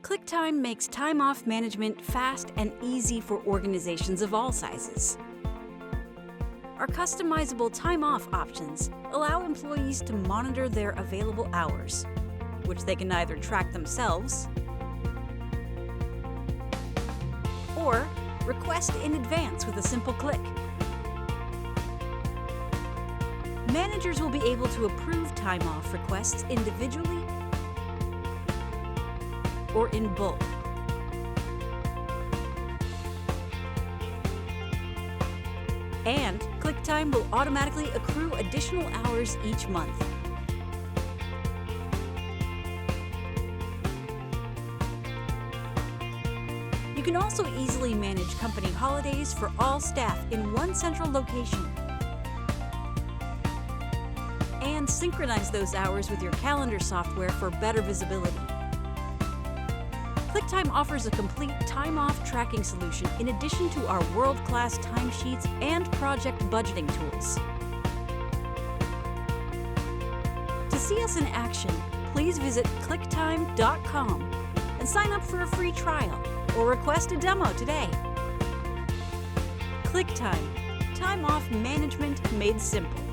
ClickTime makes time off management fast and easy for organizations of all sizes. Our customizable time off options allow employees to monitor their available hours, which they can either track themselves or request in advance with a simple click. Managers will be able to approve time off requests individually or in bulk. And ClickTime will automatically accrue additional hours each month. You can also easily manage company holidays for all staff in one central location and synchronize those hours with your calendar software for better visibility. ClickTime offers a complete time-off tracking solution in addition to our world-class timesheets and project budgeting tools. To see us in action, please visit ClickTime.com and sign up for a free trial or request a demo today. ClickTime, time off management made simple.